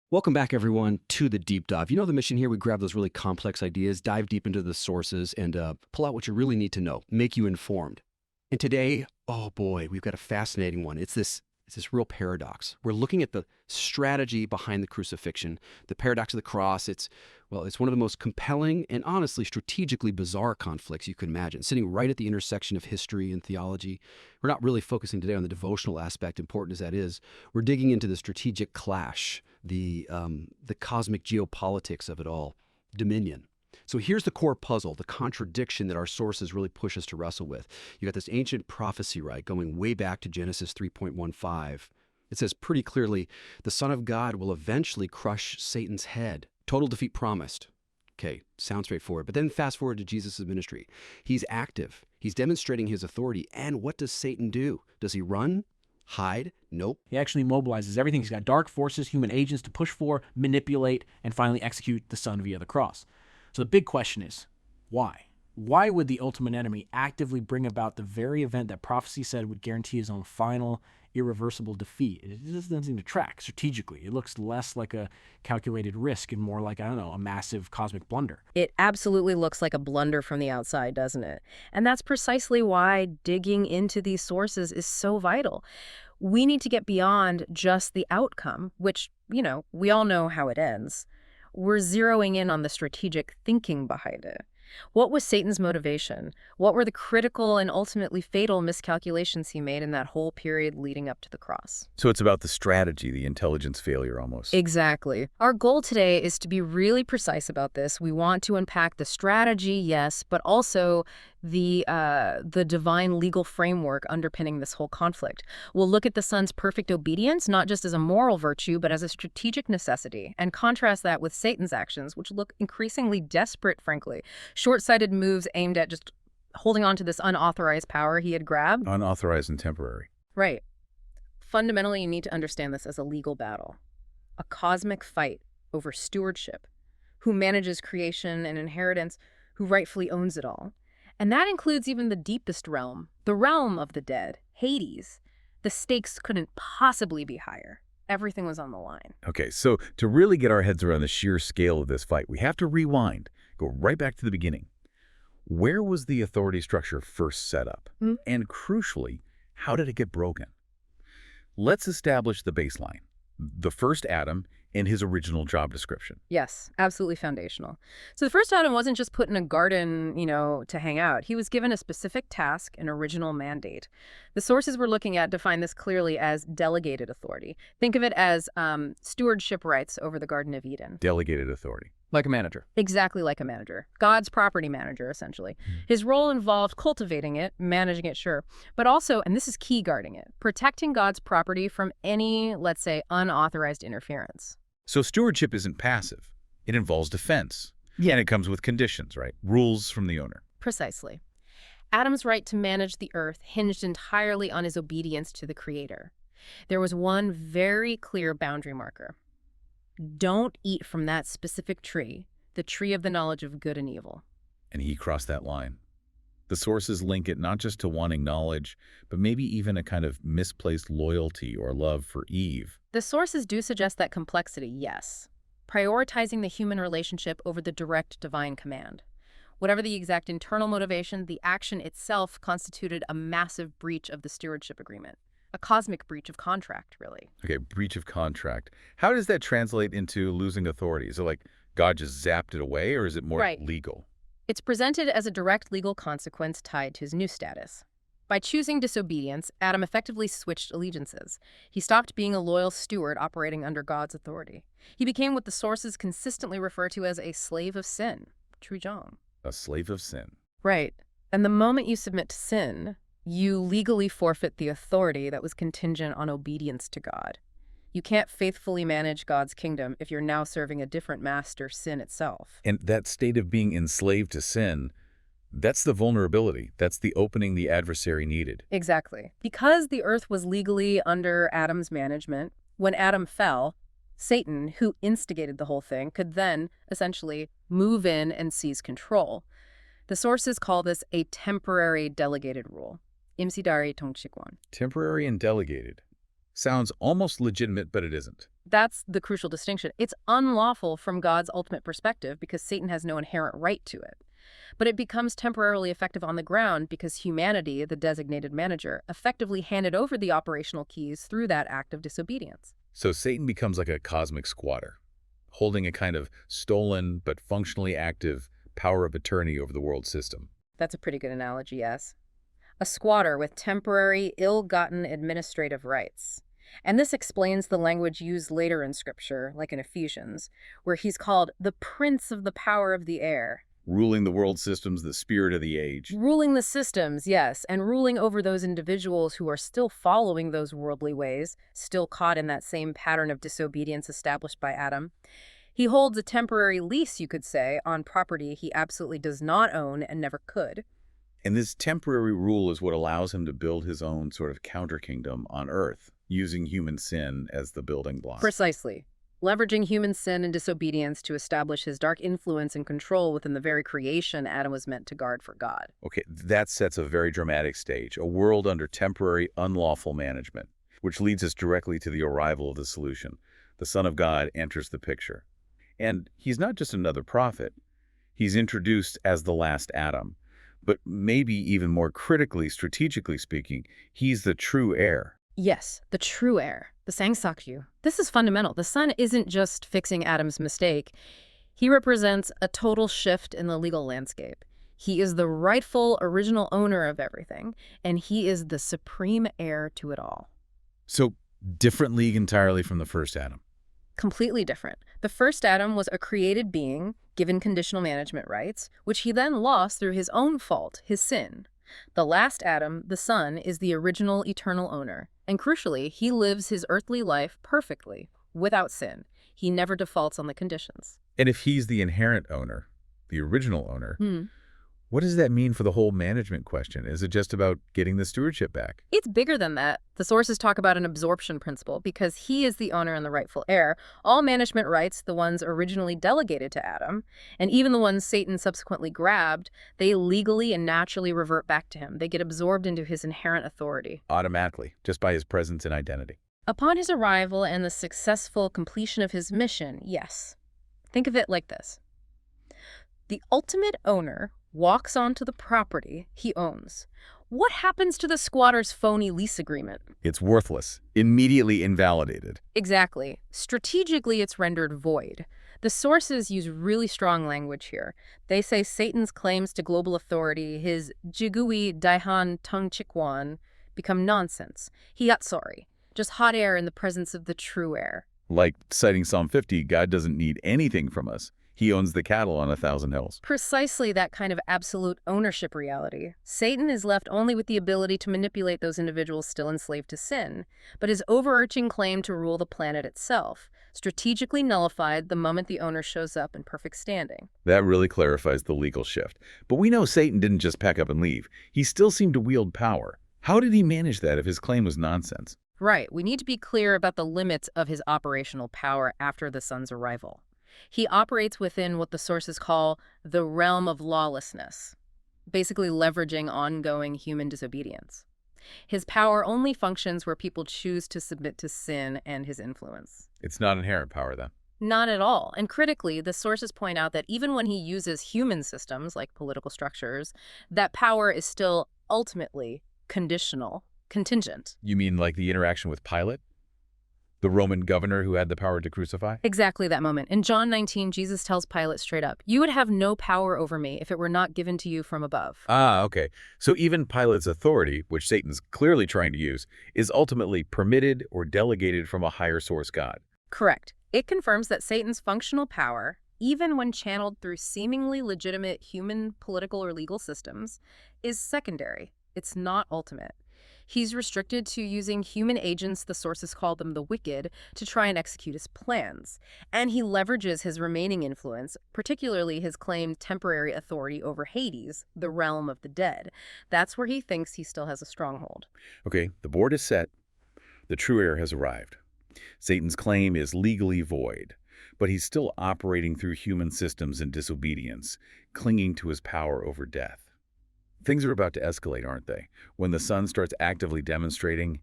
Welcome back, everyone, to the deep dive. You know the mission here? We grab those really complex ideas, dive deep into the sources, and pull out what you really need to know, make you informed. And today, oh boy, we've got a fascinating one. It's this real paradox. We're looking at the strategy behind the crucifixion, the paradox of the cross. It's one of the most compelling and honestly strategically bizarre conflicts you could imagine, sitting right at the intersection of history and theology. We're not really focusing today on the devotional aspect, important as that is. We're digging into the strategic clash, the cosmic geopolitics of it all, dominion. So here's the core puzzle, the contradiction that our sources really push us to wrestle with. You got this ancient prophecy, right, going way back to Genesis 3.15. It says pretty clearly, the Son of God will eventually crush Satan's head. Total defeat promised. Okay, sounds straightforward. But then fast forward to Jesus' ministry. He's active. He's demonstrating his authority. And what does Satan do? Does he run? Hide? Nope. He actually mobilizes everything. He's got dark forces, human agents to push for, manipulate, and finally execute the Son via the cross. So the big question is, why? Why would the ultimate enemy actively bring about the very event that prophecy said would guarantee his own final, irreversible defeat? It just doesn't seem to track strategically. It looks less like a calculated risk and more like, I don't know, a massive cosmic blunder. It absolutely looks like a blunder from the outside, doesn't it? And that's precisely why digging into these sources is so vital. We need to get beyond just the outcome, which, we all know how it ends. We're zeroing in on the strategic thinking behind it. What was Satan's motivation? What were the critical and ultimately fatal miscalculations he made in that whole period leading up to the cross? So it's about the strategy, the intelligence failure almost. Exactly. Our goal today is to be really precise about this. We want to unpack the strategy, yes, but also the divine legal framework underpinning this whole conflict. We'll look at the Son's perfect obedience, not just as a moral virtue, but as a strategic necessity, and contrast that with Satan's actions, which look increasingly desperate, frankly. Short-sighted moves aimed at just holding on to this unauthorized power he had grabbed. Unauthorized and temporary. Right. Fundamentally, you need to understand this as a legal battle, a cosmic fight over stewardship, who manages creation and inheritance, who rightfully owns it all. And that includes even the deepest realm, the realm of the dead, Hades. The stakes couldn't possibly be higher. Everything was on the line. Okay, so to really get our heads around the sheer scale of this fight, we have to rewind, go right back to the beginning. Where was the authority structure first set up? And crucially, how did it get broken? Let's establish the baseline, the first Adam and his original job description. Yes, absolutely foundational. So the first Adam wasn't just put in a garden, to hang out. He was given a specific task, an original mandate. The sources we're looking at define this clearly as delegated authority. Think of it as stewardship rights over the Garden of Eden. Delegated authority. Like a manager. Exactly like a manager. God's property manager, essentially. His role involved cultivating it, managing it, sure, but also, and this is key, guarding it, protecting God's property from any, let's say, unauthorized interference. So stewardship isn't passive. It involves defense. Yeah. And it comes with conditions, right? Rules from the owner. Precisely. Adam's right to manage the earth hinged entirely on his obedience to the Creator. There was one very clear boundary marker. Don't eat from that specific tree, the tree of the knowledge of good and evil. And he crossed that line. The sources link it not just to wanting knowledge, but maybe even a kind of misplaced loyalty or love for Eve. The sources do suggest that complexity, yes. Prioritizing the human relationship over the direct divine command. Whatever the exact internal motivation, the action itself constituted a massive breach of the stewardship agreement. A cosmic breach of contract, really. Okay, breach of contract. How does that translate into losing authority? Is it like God just zapped it away, or is it more legal? It's presented as a direct legal consequence tied to his new status. By choosing disobedience, Adam effectively switched allegiances. He stopped being a loyal steward operating under God's authority. He became what the sources consistently refer to as a slave of sin, Trujong. A slave of sin. Right. And the moment you submit to sin, you legally forfeit the authority that was contingent on obedience to God. You can't faithfully manage God's kingdom if you're now serving a different master, sin itself. And that state of being enslaved to sin, that's the vulnerability. That's the opening the adversary needed. Exactly. Because the earth was legally under Adam's management, when Adam fell, Satan, who instigated the whole thing, could then essentially move in and seize control. The sources call this a temporary delegated rule. 임시다리 통치권. Temporary and delegated. Sounds almost legitimate, but it isn't. That's the crucial distinction. It's unlawful from God's ultimate perspective because Satan has no inherent right to it. But it becomes temporarily effective on the ground because humanity, the designated manager, effectively handed over the operational keys through that act of disobedience. So Satan becomes like a cosmic squatter, holding a kind of stolen but functionally active power of attorney over the world system. That's a pretty good analogy, yes. A squatter with temporary, ill-gotten administrative rights. And this explains the language used later in Scripture, like in Ephesians, where he's called the prince of the power of the air. Ruling the world systems, the spirit of the age. Ruling the systems, yes, and ruling over those individuals who are still following those worldly ways, still caught in that same pattern of disobedience established by Adam. He holds a temporary lease, you could say, on property he absolutely does not own and never could. And this temporary rule is what allows him to build his own sort of counter-kingdom on Earth, using human sin as the building block. Precisely. Leveraging human sin and disobedience to establish his dark influence and control within the very creation Adam was meant to guard for God. Okay, that sets a very dramatic stage, a world under temporary, unlawful management, which leads us directly to the arrival of the solution. The Son of God enters the picture. And he's not just another prophet. He's introduced as the last Adam. But maybe even more critically, strategically speaking, he's the true heir. Yes, the true heir, the Sangsakyu. This is fundamental. The Son isn't just fixing Adam's mistake. He represents a total shift in the legal landscape. He is the rightful, original owner of everything, and he is the supreme heir to it all. So, different league entirely from the first Adam. Completely different. The first Adam was a created being, given conditional management rights, which he then lost through his own fault, his sin. The last Adam, the Son, is the original eternal owner. And crucially, he lives his earthly life perfectly, without sin. He never defaults on the conditions. And if he's the inherent owner, the original owner, what does that mean for the whole management question? Is it just about getting the stewardship back? It's bigger than that. The sources talk about an absorption principle because he is the owner and the rightful heir. All management rights, the ones originally delegated to Adam, and even the ones Satan subsequently grabbed, they legally and naturally revert back to him. They get absorbed into his inherent authority. Automatically, just by his presence and identity. Upon his arrival and the successful completion of his mission, yes. Think of it like this. The ultimate owner walks onto the property he owns. What happens to the squatter's phony lease agreement? It's worthless, immediately invalidated. Exactly. Strategically, it's rendered void. The sources use really strong language here. They say Satan's claims to global authority, his jigui daihan tungchikwan, become nonsense. Hiyatsori, just hot air in the presence of the true heir. Like citing Psalm 50, God doesn't need anything from us. He owns the cattle on 1,000 hills. Precisely that kind of absolute ownership reality. Satan is left only with the ability to manipulate those individuals still enslaved to sin, but his overarching claim to rule the planet itself, strategically nullified the moment the owner shows up in perfect standing. That really clarifies the legal shift. But we know Satan didn't just pack up and leave. He still seemed to wield power. How did he manage that if his claim was nonsense? Right. We need to be clear about the limits of his operational power after the Son's arrival. He operates within what the sources call the realm of lawlessness, basically leveraging ongoing human disobedience. His power only functions where people choose to submit to sin and his influence. It's not inherent power, then. Not at all. And critically, the sources point out that even when he uses human systems, like political structures, that power is still ultimately conditional, contingent. You mean like the interaction with Pilate? The Roman governor who had the power to crucify? Exactly that moment. In John 19, Jesus tells Pilate straight up, "You would have no power over me if it were not given to you from above." Ah, okay. So even Pilate's authority, which Satan's clearly trying to use, is ultimately permitted or delegated from a higher source God. Correct. It confirms that Satan's functional power, even when channeled through seemingly legitimate human political or legal systems, is secondary. It's not ultimate. He's restricted to using human agents, the sources call them the wicked, to try and execute his plans. And he leverages his remaining influence, particularly his claimed temporary authority over Hades, the realm of the dead. That's where he thinks he still has a stronghold. Okay, the board is set. The true heir has arrived. Satan's claim is legally void, but he's still operating through human systems and disobedience, clinging to his power over death. Things are about to escalate, aren't they? When the Son starts actively demonstrating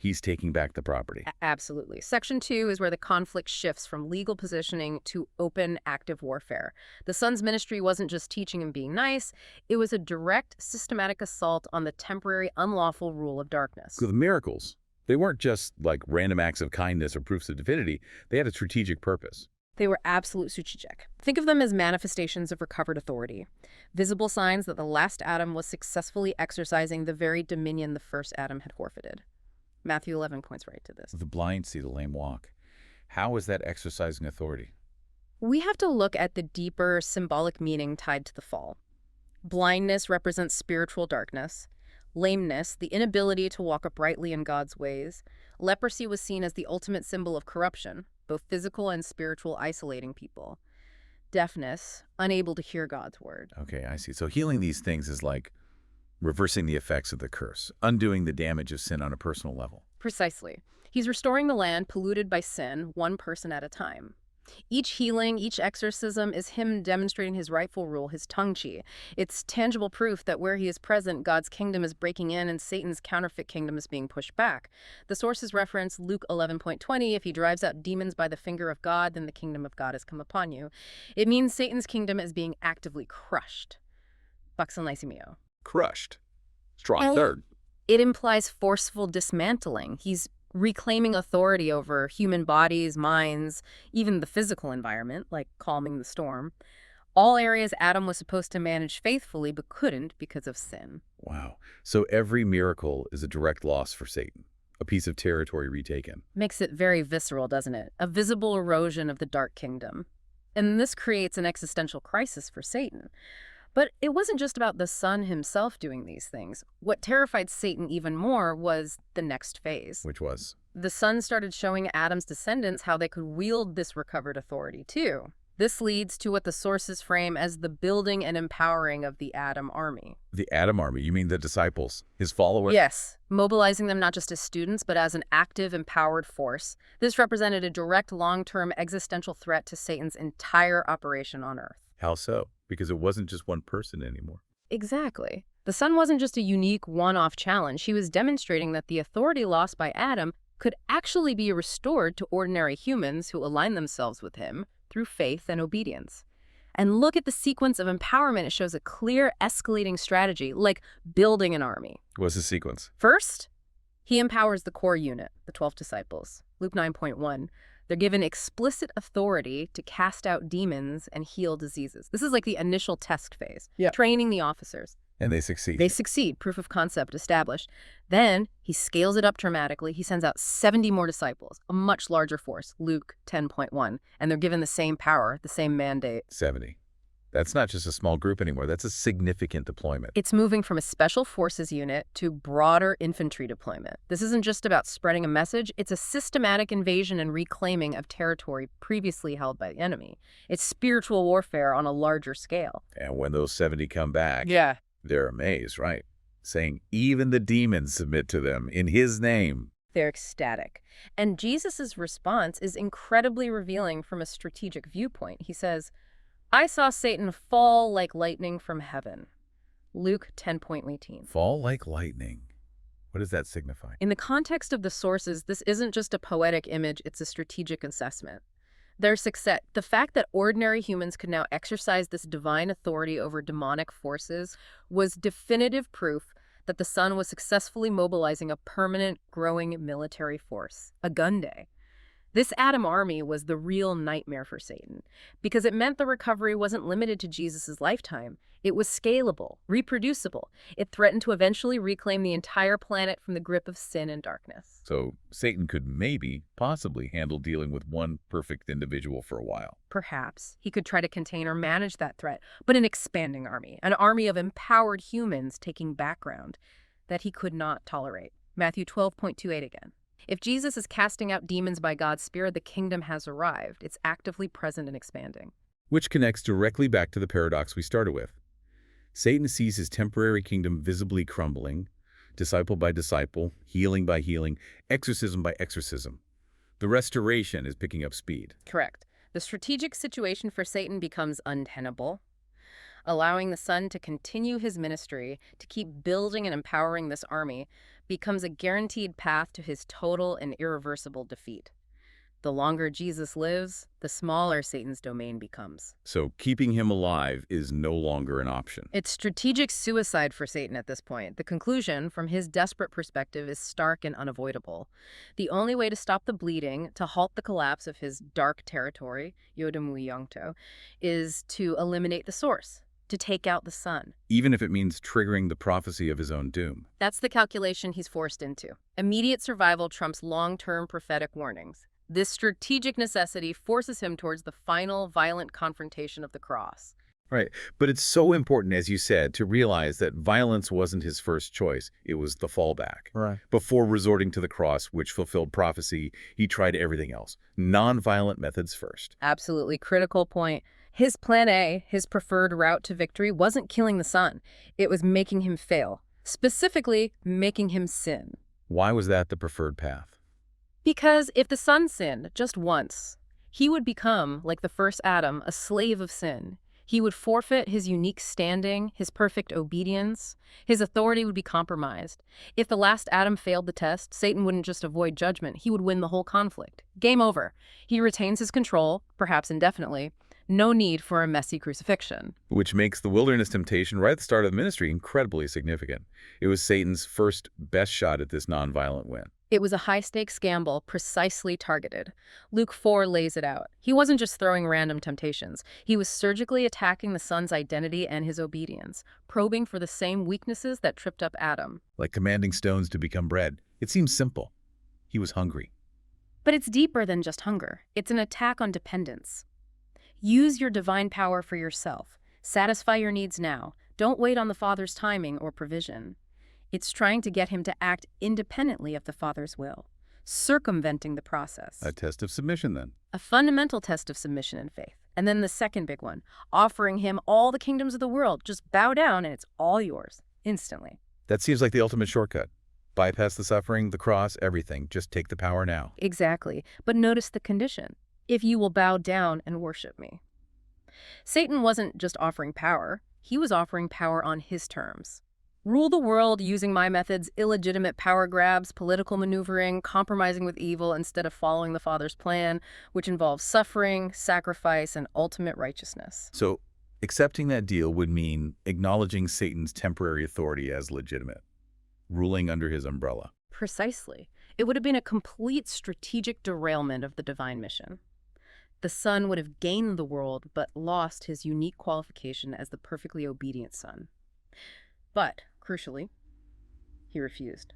he's taking back the property. Absolutely. Section 2 is where the conflict shifts from legal positioning to open, active warfare. The son's ministry wasn't just teaching and being nice. It was a direct, systematic assault on the temporary, unlawful rule of darkness. So the miracles, they weren't just like random acts of kindness or proofs of divinity. They had a strategic purpose. They were absolute strategic. Think of them as manifestations of recovered authority, visible signs that the last Adam was successfully exercising the very dominion the first Adam had forfeited. Matthew 11 points right to this. The blind see, the lame walk. How is that exercising authority? We have to look at the deeper symbolic meaning tied to the fall. Blindness represents spiritual darkness. Lameness, the inability to walk uprightly in God's ways. Leprosy was seen as the ultimate symbol of corruption, both physical and spiritual, isolating people. Deafness, unable to hear God's word. Okay, I see. So healing these things is like reversing the effects of the curse, undoing the damage of sin on a personal level. Precisely. He's restoring the land polluted by sin, one person at a time. Each healing, each exorcism is him demonstrating his rightful rule, his tongue chi. It's tangible proof that where he is present, God's kingdom is breaking in and Satan's counterfeit kingdom is being pushed back. The sources reference Luke 11:20, if he drives out demons by the finger of God, then the kingdom of God has come upon you. It means Satan's kingdom is being actively crushed. Buxton Lysimeo. Crushed. Strong third. It implies forceful dismantling. He's reclaiming authority over human bodies, minds, even the physical environment, like calming the storm. All areas Adam was supposed to manage faithfully but couldn't because of sin. Wow. So every miracle is a direct loss for Satan, a piece of territory retaken. Makes it very visceral, doesn't it? A visible erosion of the dark kingdom. And this creates an existential crisis for Satan. But it wasn't just about the son himself doing these things. What terrified Satan even more was the next phase. Which was? The son started showing Adam's descendants how they could wield this recovered authority too. This leads to what the sources frame as the building and empowering of the Adam army. The Adam army? You mean the disciples, his followers? Yes, mobilizing them not just as students, but as an active, empowered force. This represented a direct, long-term existential threat to Satan's entire operation on Earth. How so? Because it wasn't just one person anymore. Exactly. The son wasn't just a unique one-off challenge. He was demonstrating that the authority lost by Adam could actually be restored to ordinary humans who align themselves with him through faith and obedience. And look at the sequence of empowerment. It shows a clear escalating strategy, like building an army. What's the sequence? First, he empowers the core unit, the 12 disciples. Luke 9:1. They're given explicit authority to cast out demons and heal diseases. This is like the initial test phase, training the officers. And they succeed. They succeed, proof of concept established. Then he scales it up dramatically. He sends out 70 more disciples, a much larger force, Luke 10:1. And they're given the same power, the same mandate. 70. That's not just a small group anymore. That's a significant deployment. It's moving from a special forces unit to broader infantry deployment. This isn't just about spreading a message. It's a systematic invasion and reclaiming of territory previously held by the enemy. It's spiritual warfare on a larger scale. And when those 70 come back, Yeah. they're amazed, right? Saying, even the demons submit to them in his name. They're ecstatic. And Jesus' response is incredibly revealing from a strategic viewpoint. He says, I saw Satan fall like lightning from heaven. Luke 10:18. Fall like lightning. What does that signify? In the context of the sources, this isn't just a poetic image, it's a strategic assessment. Their success, the fact that ordinary humans could now exercise this divine authority over demonic forces, was definitive proof that the Son was successfully mobilizing a permanent, growing military force, a gun day. This Adam army was the real nightmare for Satan, because it meant the recovery wasn't limited to Jesus' lifetime. It was scalable, reproducible. It threatened to eventually reclaim the entire planet from the grip of sin and darkness. So Satan could possibly handle dealing with one perfect individual for a while. Perhaps he could try to contain or manage that threat, but an expanding army, an army of empowered humans taking background that he could not tolerate. Matthew 12:28 again. If Jesus is casting out demons by God's Spirit, the kingdom has arrived. It's actively present and expanding. Which connects directly back to the paradox we started with. Satan sees his temporary kingdom visibly crumbling, disciple by disciple, healing by healing, exorcism by exorcism. The restoration is picking up speed. Correct. The strategic situation for Satan becomes untenable. Allowing the Son to continue his ministry, to keep building and empowering this army, becomes a guaranteed path to his total and irreversible defeat. The longer Jesus lives, the smaller Satan's domain becomes. So keeping him alive is no longer an option. It's strategic suicide for Satan at this point. The conclusion, from his desperate perspective, is stark and unavoidable. The only way to stop the bleeding, to halt the collapse of his dark territory, Yodomuyongto, is to eliminate the source, to take out the Son. Even if it means triggering the prophecy of his own doom. That's the calculation he's forced into. Immediate survival trumps long-term prophetic warnings. This strategic necessity forces him towards the final violent confrontation of the cross. Right. But it's so important, as you said, to realize that violence wasn't his first choice. It was the fallback. Right. Before resorting to the cross, which fulfilled prophecy, he tried everything else. Non-violent methods first. Absolutely critical point. His plan A, his preferred route to victory, wasn't killing the Son. It was making him fail. Specifically, making him sin. Why was that the preferred path? Because if the Son sinned just once, he would become, like the first Adam, a slave of sin. He would forfeit his unique standing, his perfect obedience. His authority would be compromised. If the last Adam failed the test, Satan wouldn't just avoid judgment, he would win the whole conflict. Game over. He retains his control, perhaps indefinitely. No need for a messy crucifixion. Which makes the wilderness temptation right at the start of the ministry incredibly significant. It was Satan's first best shot at this nonviolent win. It was a high-stakes gamble, precisely targeted. Luke 4 lays it out. He wasn't just throwing random temptations. He was surgically attacking the Son's identity and his obedience, probing for the same weaknesses that tripped up Adam. Like commanding stones to become bread. It seems simple. He was hungry. But it's deeper than just hunger. It's an attack on dependence. Use your divine power for yourself. Satisfy your needs now. Don't wait on the Father's timing or provision. It's trying to get him to act independently of the Father's will, circumventing the process. A test of submission, then. A fundamental test of submission and faith. And then the second big one, offering him all the kingdoms of the world. Just bow down and it's all yours, instantly. That seems like the ultimate shortcut. Bypass the suffering, the cross, everything. Just take the power now. Exactly. But notice the condition. If you will bow down and worship me. Satan wasn't just offering power. He was offering power on his terms. Rule the world using my methods, illegitimate power grabs, political maneuvering, compromising with evil instead of following the Father's plan, which involves suffering, sacrifice, and ultimate righteousness. So, accepting that deal would mean acknowledging Satan's temporary authority as legitimate, ruling under his umbrella. Precisely. It would have been a complete strategic derailment of the divine mission. The Son would have gained the world, but lost his unique qualification as the perfectly obedient Son. But, crucially, he refused.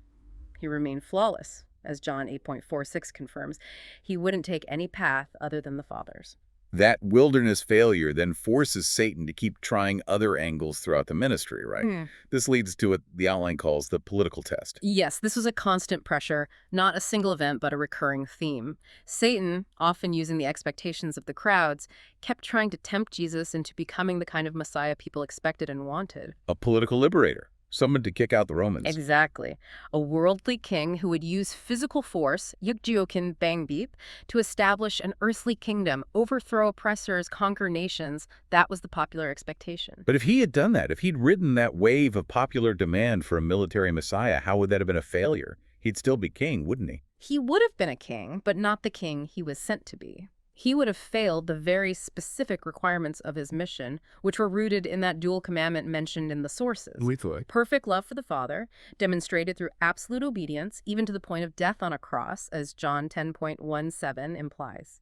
He remained flawless, as John 8.46 confirms. He wouldn't take any path other than the Father's. That wilderness failure then forces Satan to keep trying other angles throughout the ministry, right? This leads to what the outline calls the political test. Yes, this was a constant pressure, not a single event, but a recurring theme. Satan, often using the expectations of the crowds, kept trying to tempt Jesus into becoming the kind of Messiah people expected and wanted. A political liberator. Someone to kick out the Romans. Exactly. A worldly king who would use physical force, yukjiokin bangbip, to establish an earthly kingdom, overthrow oppressors, conquer nations. That was the popular expectation. But if he had done that, if he'd ridden that wave of popular demand for a military messiah, how would that have been a failure? He'd still be king, wouldn't he? He would have been a king, but not the king he was sent to be. He would have failed the very specific requirements of his mission, which were rooted in that dual commandment mentioned in the sources. Perfect love for the Father, demonstrated through absolute obedience, even to the point of death on a cross, as John 10.17 implies.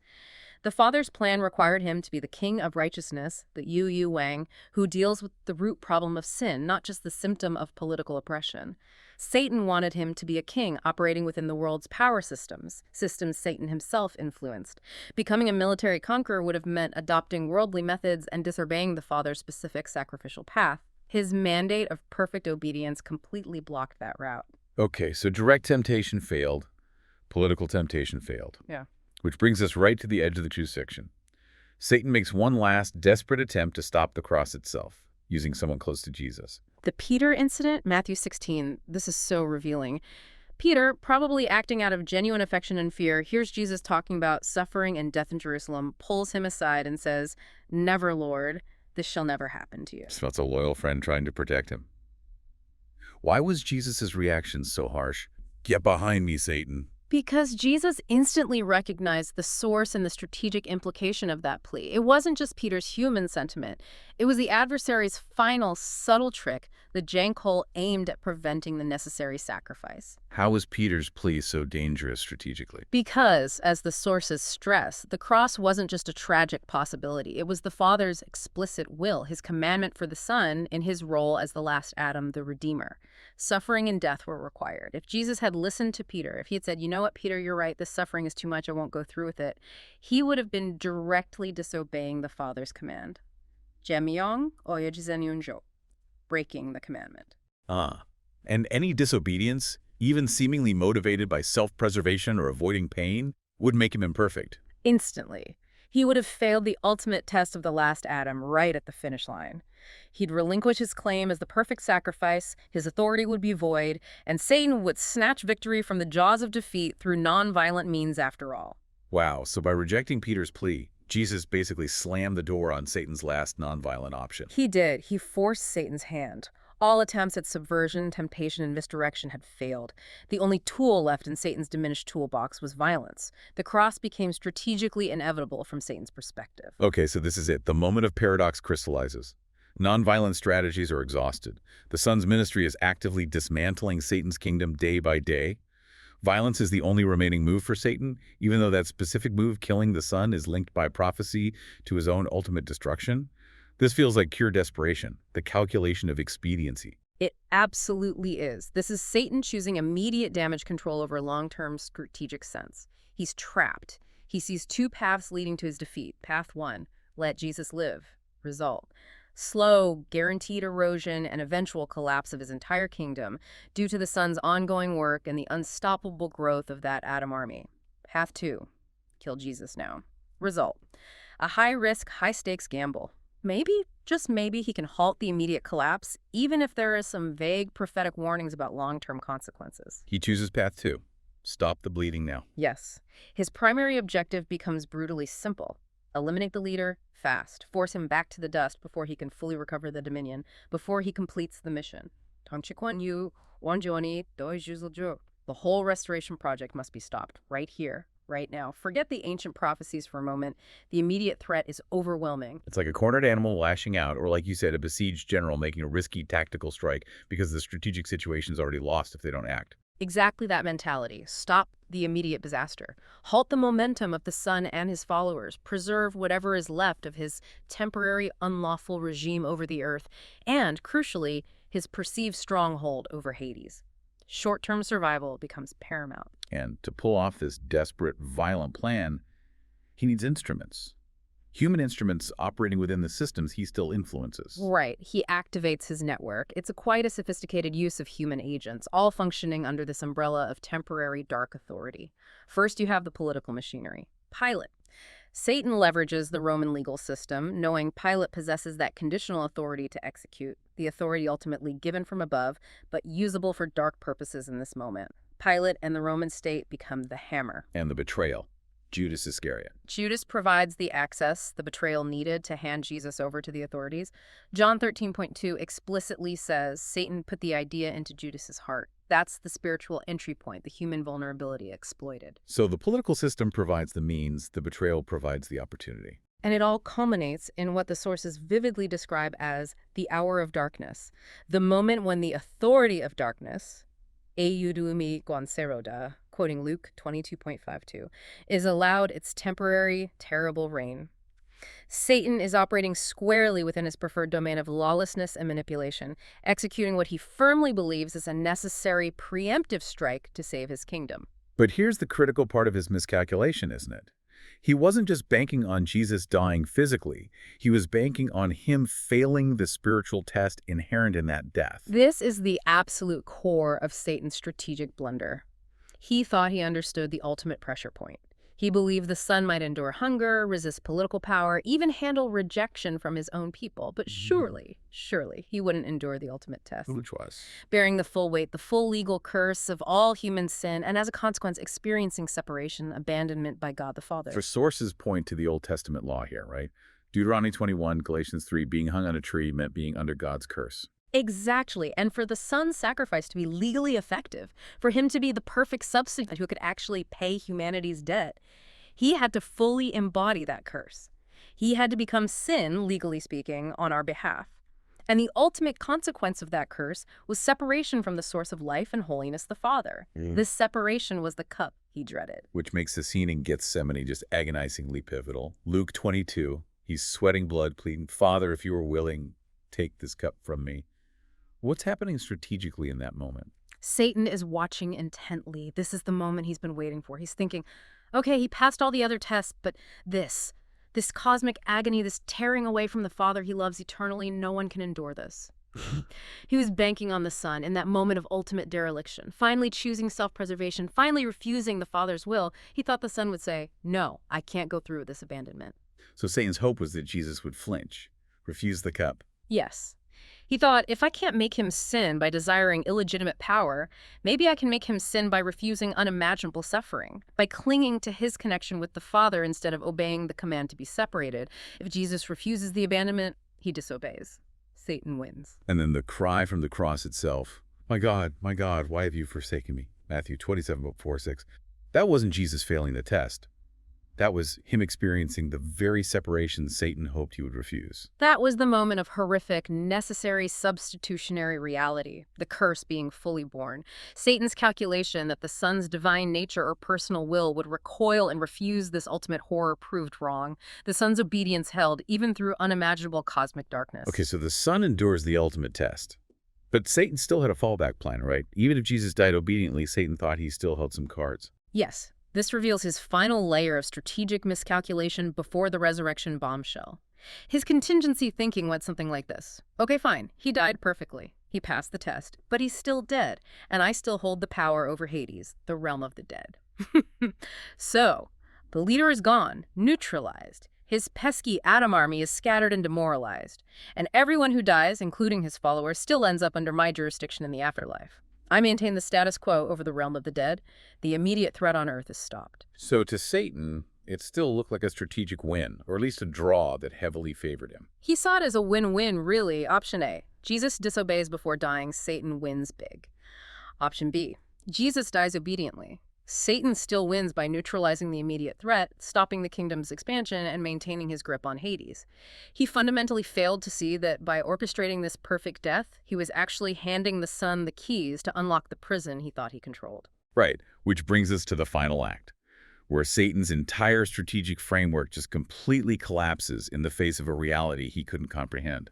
The Father's plan required him to be the king of righteousness, the Yu Wang, who deals with the root problem of sin, not just the symptom of political oppression. Satan wanted him to be a king operating within the world's power systems Satan himself influenced. Becoming a military conqueror would have meant adopting worldly methods and disobeying the Father's specific sacrificial path. His mandate of perfect obedience completely blocked that route. Okay, so direct temptation failed. Political temptation failed. Yeah. Which brings us right to the edge of the crucifixion. Satan makes one last desperate attempt to stop the cross itself, using someone close to Jesus. The Peter incident, Matthew 16, this is so revealing. Peter, probably acting out of genuine affection and fear, hears Jesus talking about suffering and death in Jerusalem, pulls him aside and says, "Never, Lord. This shall never happen to you. So it's a loyal friend trying to protect him. Why was Jesus' reaction so harsh? Get behind me, Satan. Because Jesus instantly recognized the source and the strategic implication of that plea. It wasn't just Peter's human sentiment. It was the adversary's final subtle trick, the jank-hole aimed at preventing the necessary sacrifice. How was Peter's plea so dangerous strategically? Because, as the sources stress, the cross wasn't just a tragic possibility. It was the Father's explicit will, his commandment for the Son in his role as the last Adam, the Redeemer. Suffering and death were required. If Jesus had listened to Peter, if he had said, you know what, Peter, you're right, this suffering is too much, I won't go through with it, he would have been directly disobeying the Father's command. Jemyong oyejizenyunjo, breaking the commandment. And any disobedience, even seemingly motivated by self-preservation or avoiding pain, would make him imperfect. Instantly. He would have failed the ultimate test of the last Adam right at the finish line. He'd relinquish his claim as the perfect sacrifice, his authority would be void, and Satan would snatch victory from the jaws of defeat through non-violent means after all. Wow, so by rejecting Peter's plea, Jesus basically slammed the door on Satan's last nonviolent option. He did. He forced Satan's hand. All attempts at subversion, temptation, and misdirection had failed. The only tool left in Satan's diminished toolbox was violence. The cross became strategically inevitable from Satan's perspective. Okay, so this is it. The moment of paradox crystallizes. Nonviolent strategies are exhausted. The Son's ministry is actively dismantling Satan's kingdom day by day. Violence is the only remaining move for Satan, even though that specific move, killing the Son, is linked by prophecy to his own ultimate destruction. This feels like pure desperation, the calculation of expediency. It absolutely is. This is Satan choosing immediate damage control over long-term strategic sense. He's trapped. He sees two paths leading to his defeat. Path 1, let Jesus live. Result, slow, guaranteed erosion and eventual collapse of his entire kingdom due to the Son's ongoing work and the unstoppable growth of that Adam army. Path 2, kill Jesus now. Result, a high-risk, high-stakes gamble. Maybe, just maybe, he can halt the immediate collapse, even if there is some vague prophetic warnings about long-term consequences. He chooses path 2. Stop the bleeding now. Yes. His primary objective becomes brutally simple. Eliminate the leader, fast. Force him back to the dust before he can fully recover the dominion, before he completes the mission. The whole restoration project must be stopped, right here, right now. Forget the ancient prophecies for a moment. The immediate threat is overwhelming. It's like a cornered animal lashing out, or like you said, a besieged general making a risky tactical strike because the strategic situation is already lost if they don't act. Exactly that mentality. Stop the immediate disaster. Halt the momentum of the Son and his followers. Preserve whatever is left of his temporary unlawful regime over the earth, and, crucially, his perceived stronghold over Hades. Short-term survival becomes paramount. And to pull off this desperate, violent plan, he needs instruments. Human instruments operating within the systems he still influences. Right. He activates his network. It's quite a sophisticated use of human agents, all functioning under this umbrella of temporary dark authority. First, you have the political machinery. Pilate. Satan leverages the Roman legal system, knowing Pilate possesses that conditional authority to execute, the authority ultimately given from above, but usable for dark purposes in this moment. Pilate and the Roman state become the hammer. And the betrayal. Judas Iscariot. Judas provides the access, the betrayal needed to hand Jesus over to the authorities. John 13.2 explicitly says Satan put the idea into Judas's heart. That's the spiritual entry point, the human vulnerability exploited. So the political system provides the means, the betrayal provides the opportunity. And it all culminates in what the sources vividly describe as the hour of darkness, the moment when the authority of darkness, Eudumi Guanceroda, quoting Luke 22.52, is allowed its temporary, terrible reign. Satan is operating squarely within his preferred domain of lawlessness and manipulation, executing what he firmly believes is a necessary preemptive strike to save his kingdom. But here's the critical part of his miscalculation, isn't it? He wasn't just banking on Jesus dying physically. He was banking on him failing the spiritual test inherent in that death. This is the absolute core of Satan's strategic blunder. He thought he understood the ultimate pressure point. He believed the Son might endure hunger, resist political power, even handle rejection from his own people. But surely he wouldn't endure the ultimate test. Which was? Bearing the full weight, the full legal curse of all human sin, and as a consequence, experiencing separation, abandonment by God the Father. For sources point to the Old Testament law here, right? Deuteronomy 21, Galatians 3, being hung on a tree meant being under God's curse. Exactly. And for the son's sacrifice to be legally effective, for him to be the perfect substitute who could actually pay humanity's debt, he had to fully embody that curse. He had to become sin, legally speaking, on our behalf. And the ultimate consequence of that curse was separation from the source of life and holiness, the Father. This separation was the cup he dreaded. Which makes the scene in Gethsemane just agonizingly pivotal. Luke 22, he's sweating blood, pleading, Father, if you are willing, take this cup from me. What's happening strategically in that moment? Satan is watching intently. This is the moment he's been waiting for. He's thinking, okay, he passed all the other tests, but this cosmic agony, this tearing away from the Father he loves eternally, no one can endure this. He was banking on the Son in that moment of ultimate dereliction, finally choosing self-preservation, finally refusing the Father's will. He thought the Son would say, no, I can't go through with this abandonment. So Satan's hope was that Jesus would flinch, refuse the cup. Yes. He thought, if I can't make him sin by desiring illegitimate power, maybe I can make him sin by refusing unimaginable suffering, by clinging to his connection with the Father instead of obeying the command to be separated. If Jesus refuses the abandonment, he disobeys. Satan wins. And then the cry from the cross itself, my God, why have you forsaken me? Matthew 27:4-6. That wasn't Jesus failing the test. That was him experiencing the very separation Satan hoped he would refuse. That was the moment of horrific, necessary, substitutionary reality, the curse being fully borne. Satan's calculation that the Son's divine nature or personal will would recoil and refuse this ultimate horror proved wrong. The Son's obedience held, even through unimaginable cosmic darkness. Okay, so the Son endures the ultimate test. But Satan still had a fallback plan, right? Even if Jesus died obediently, Satan thought he still held some cards. Yes. This reveals his final layer of strategic miscalculation before the resurrection bombshell. His contingency thinking went something like this. Okay, fine. He died perfectly. He passed the test. But he's still dead, and I still hold the power over Hades, the realm of the dead. So, the leader is gone, neutralized. His pesky atom army is scattered and demoralized. And everyone who dies, including his followers, still ends up under my jurisdiction in the afterlife. I maintain the status quo over the realm of the dead. The immediate threat on Earth is stopped. So to Satan, it still looked like a strategic win, or at least a draw that heavily favored him. He saw it as a win-win, really. Option A, Jesus disobeys before dying. Satan wins big. Option B, Jesus dies obediently. Satan still wins by neutralizing the immediate threat, stopping the kingdom's expansion, and maintaining his grip on Hades. He fundamentally failed to see that by orchestrating this perfect death, he was actually handing the Son the keys to unlock the prison he thought he controlled. Right, which brings us to the final act, where Satan's entire strategic framework just completely collapses in the face of a reality he couldn't comprehend.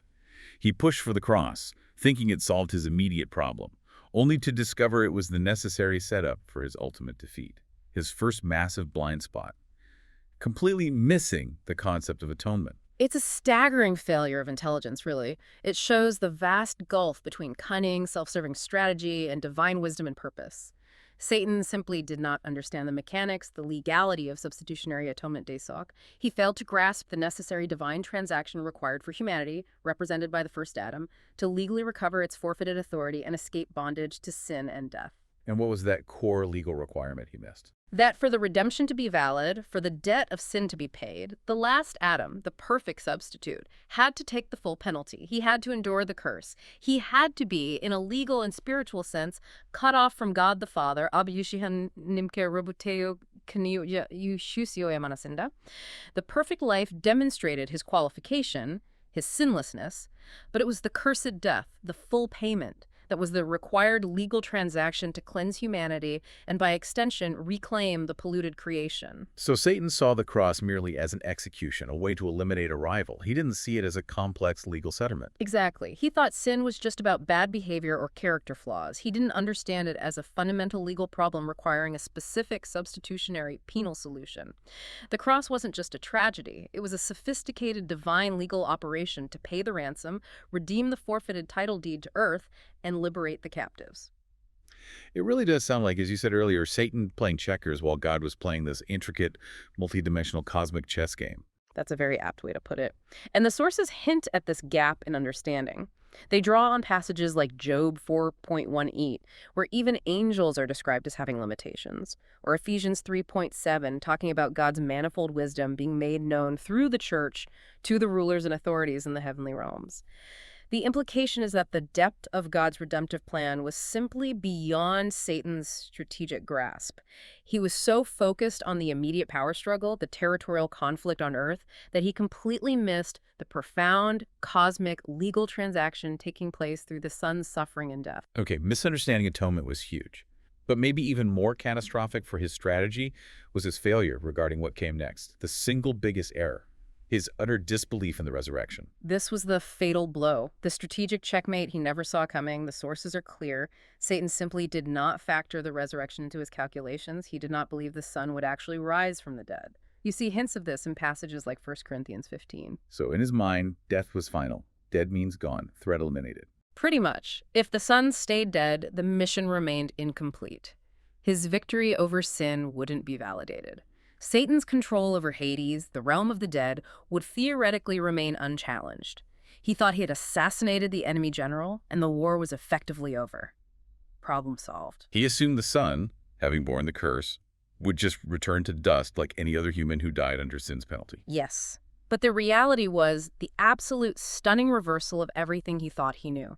He pushed for the cross, thinking it solved his immediate problem, only to discover it was the necessary setup for his ultimate defeat, his first massive blind spot, completely missing the concept of atonement. It's a staggering failure of intelligence, really. It shows the vast gulf between cunning, self-serving strategy, and divine wisdom and purpose. Satan simply did not understand the mechanics, the legality of substitutionary atonement des socs. He failed to grasp the necessary divine transaction required for humanity, represented by the first Adam, to legally recover its forfeited authority and escape bondage to sin and death. And what was that core legal requirement he missed? That for the redemption to be valid, for the debt of sin to be paid, the last Adam, the perfect substitute, had to take the full penalty. He had to endure the curse. He had to be, in a legal and spiritual sense, cut off from God the Father. The perfect life demonstrated his qualification, his sinlessness, but it was the cursed death, the full payment, that was the required legal transaction to cleanse humanity and, by extension, reclaim the polluted creation. So Satan saw the cross merely as an execution, a way to eliminate a rival. He didn't see it as a complex legal settlement. Exactly. He thought sin was just about bad behavior or character flaws. He didn't understand it as a fundamental legal problem requiring a specific substitutionary penal solution. The cross wasn't just a tragedy. It was a sophisticated divine legal operation to pay the ransom, redeem the forfeited title deed to earth, and liberate the captives. It really does sound like, as you said earlier, Satan playing checkers while God was playing this intricate, multidimensional cosmic chess game. That's a very apt way to put it. And the sources hint at this gap in understanding. They draw on passages like Job 4.18, where even angels are described as having limitations, or Ephesians 3.7, talking about God's manifold wisdom being made known through the church to the rulers and authorities in the heavenly realms. The implication is that the depth of God's redemptive plan was simply beyond Satan's strategic grasp. He was so focused on the immediate power struggle, the territorial conflict on Earth, that he completely missed the profound, cosmic, legal transaction taking place through the Son's suffering and death. Okay, misunderstanding atonement was huge. But maybe even more catastrophic for his strategy was his failure regarding what came next, the single biggest error. His utter disbelief in the resurrection. This was the fatal blow, the strategic checkmate he never saw coming. The sources are clear. Satan simply did not factor the resurrection into his calculations. He did not believe the Son would actually rise from the dead. You see hints of this in passages like 1 Corinthians 15. So in his mind, death was final. Dead means gone, threat eliminated. Pretty much. If the Son stayed dead, the mission remained incomplete. His victory over sin wouldn't be validated. Satan's control over Hades, the realm of the dead, would theoretically remain unchallenged. He thought he had assassinated the enemy general, and the war was effectively over. Problem solved. He assumed the Son, having borne the curse, would just return to dust like any other human who died under sin's penalty. Yes. But the reality was the absolute stunning reversal of everything he thought he knew.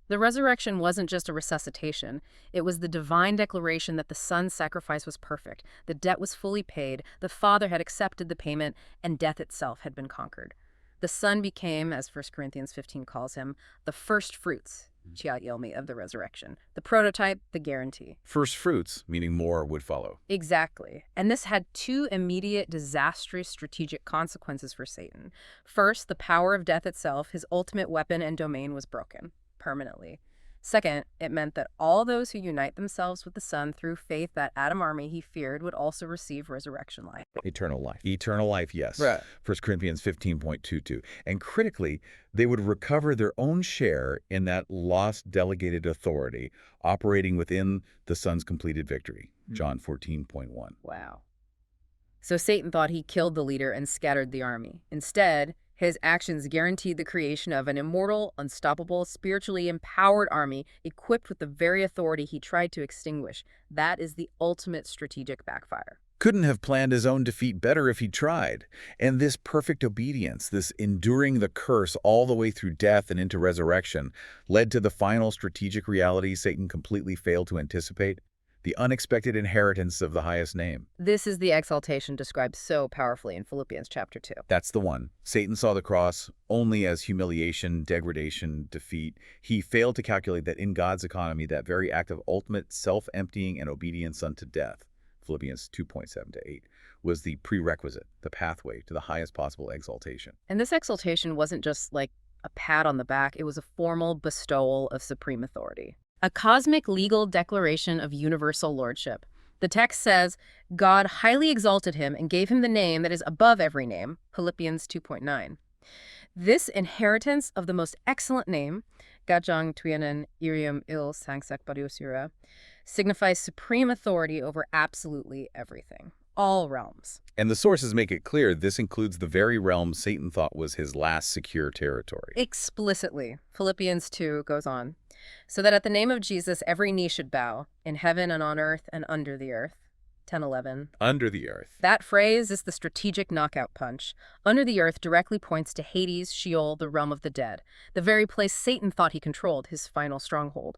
The resurrection wasn't just a resuscitation. It was the divine declaration that the Son's sacrifice was perfect, the debt was fully paid, the Father had accepted the payment, and death itself had been conquered. The Son became, as 1 Corinthians 15 calls him, the first fruits, Chiat Yelmi, of the resurrection. The prototype, the guarantee. First fruits, meaning more would follow. Exactly. And this had two immediate, disastrous strategic consequences for Satan. First, the power of death itself, his ultimate weapon and domain, was broken. Permanently. Second, it meant that all those who unite themselves with the Son through faith, that Adam army he feared would also receive resurrection life. Eternal life. Eternal life, yes. Right. 1 Corinthians 15.22. And critically, they would recover their own share in that lost delegated authority operating within the Son's completed victory. John 14.1. Wow. So Satan thought he killed the leader and scattered the army. Instead, his actions guaranteed the creation of an immortal, unstoppable, spiritually empowered army equipped with the very authority he tried to extinguish. That is the ultimate strategic backfire. Couldn't have planned his own defeat better if he tried. And this perfect obedience, this enduring the curse all the way through death and into resurrection, led to the final strategic reality Satan completely failed to anticipate. The unexpected inheritance of the highest name. This is the exaltation described so powerfully in Philippians chapter 2. That's the one. Satan saw the cross only as humiliation, degradation, defeat. He failed to calculate that in God's economy, that very act of ultimate self-emptying and obedience unto death, Philippians 2.7-8, was the prerequisite, the pathway to the highest possible exaltation. And this exaltation wasn't just like a pat on the back. It was a formal bestowal of supreme authority. A cosmic legal declaration of universal lordship. The text says, God highly exalted him and gave him the name that is above every name, Philippians 2.9. This inheritance of the most excellent name, Gajang Tuyanan Irium Il Sangsak Badiusura, signifies supreme authority over absolutely everything, all realms. And the sources make it clear this includes the very realm Satan thought was his last secure territory. Explicitly, Philippians 2 goes on, so that at the name of Jesus every knee should bow, in heaven and on earth and under the earth. 10:11. Under the earth. That phrase is the strategic knockout punch. Under the earth directly points to Hades, Sheol, the realm of the dead, the very place Satan thought he controlled, his final stronghold.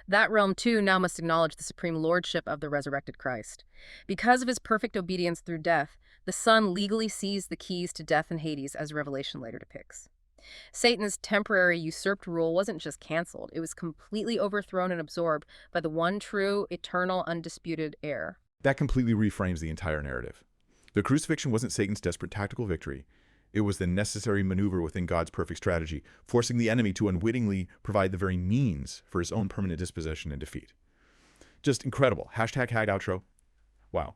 That realm, too, now must acknowledge the supreme lordship of the resurrected Christ. Because of his perfect obedience through death, the Son legally seized the keys to death and Hades, as Revelation later depicts. Satan's temporary usurped rule wasn't just canceled. It was completely overthrown and absorbed by the one true, eternal, undisputed heir. That completely reframes the entire narrative. The crucifixion wasn't Satan's desperate tactical victory. It was the necessary maneuver within God's perfect strategy, forcing the enemy to unwittingly provide the very means for his own permanent dispossession and defeat. Just incredible. Hashtag Hag Outro. Wow.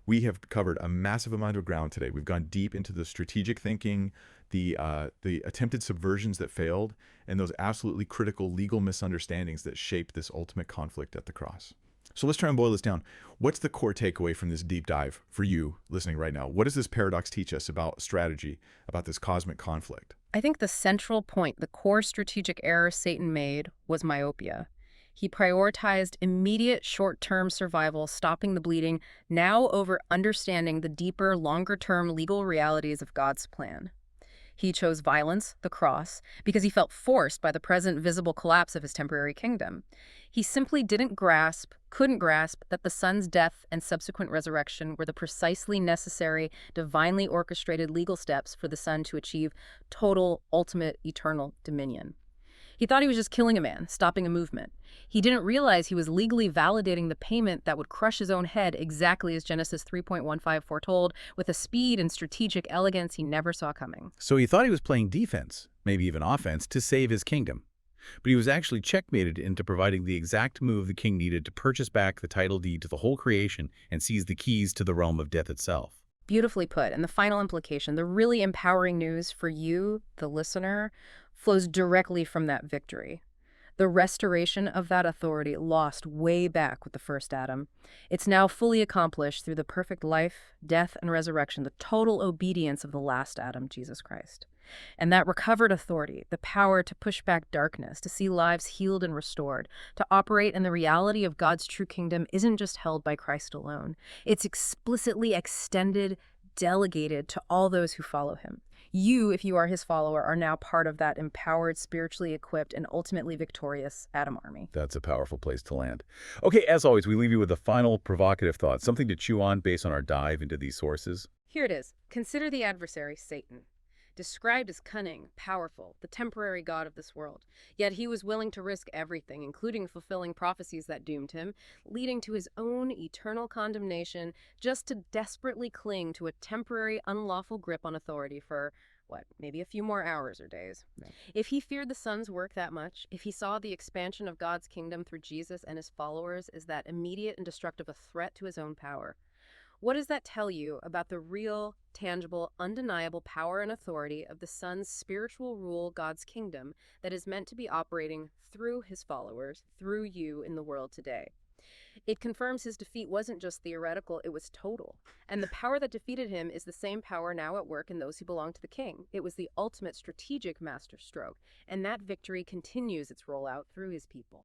We have covered a massive amount of ground today. We've gone deep into the strategic thinking, the attempted subversions that failed, and those absolutely critical legal misunderstandings that shaped this ultimate conflict at the cross. So let's try and boil this down. What's the core takeaway from this deep dive for you listening right now? What does this paradox teach us about strategy, about this cosmic conflict? I think the central point, the core strategic error Satan made, was myopia. He prioritized immediate short-term survival, stopping the bleeding, now over understanding the deeper, longer-term legal realities of God's plan. He chose violence, the cross, because he felt forced by the present visible collapse of his temporary kingdom. He simply couldn't grasp that the Son's death and subsequent resurrection were the precisely necessary, divinely orchestrated legal steps for the Son to achieve total, ultimate, eternal dominion. He thought he was just killing a man, stopping a movement. He didn't realize he was legally validating the payment that would crush his own head, exactly as Genesis 3.15 foretold, with a speed and strategic elegance he never saw coming. So he thought he was playing defense, maybe even offense, to save his kingdom. But he was actually checkmated into providing the exact move the king needed to purchase back the title deed to the whole creation and seize the keys to the realm of death itself. Beautifully put. And the final implication, the really empowering news for you, the listener, flows directly from that victory. The restoration of that authority lost way back with the first Adam. It's now fully accomplished through the perfect life, death, and resurrection, the total obedience of the last Adam, Jesus Christ. And that recovered authority, the power to push back darkness, to see lives healed and restored, to operate in the reality of God's true kingdom, isn't just held by Christ alone. It's explicitly extended, delegated to all those who follow him. You, if you are his follower, are now part of that empowered, spiritually equipped, and ultimately victorious Adam army. That's a powerful place to land. Okay, as always, we leave you with a final provocative thought, something to chew on based on our dive into these sources. Here it is. Consider the adversary, Satan. Described as cunning, powerful, the temporary god of this world. Yet he was willing to risk everything, including fulfilling prophecies that doomed him, leading to his own eternal condemnation, just to desperately cling to a temporary, unlawful grip on authority for, maybe a few more hours or days. Right. If he feared the Son's work that much, if he saw the expansion of God's kingdom through Jesus and his followers as that immediate and destructive a threat to his own power, what does that tell you about the real, tangible, undeniable power and authority of the Son's spiritual rule, God's kingdom, that is meant to be operating through his followers, through you in the world today? It confirms his defeat wasn't just theoretical, it was total. And the power that defeated him is the same power now at work in those who belong to the king. It was the ultimate strategic masterstroke, and that victory continues its rollout through his people.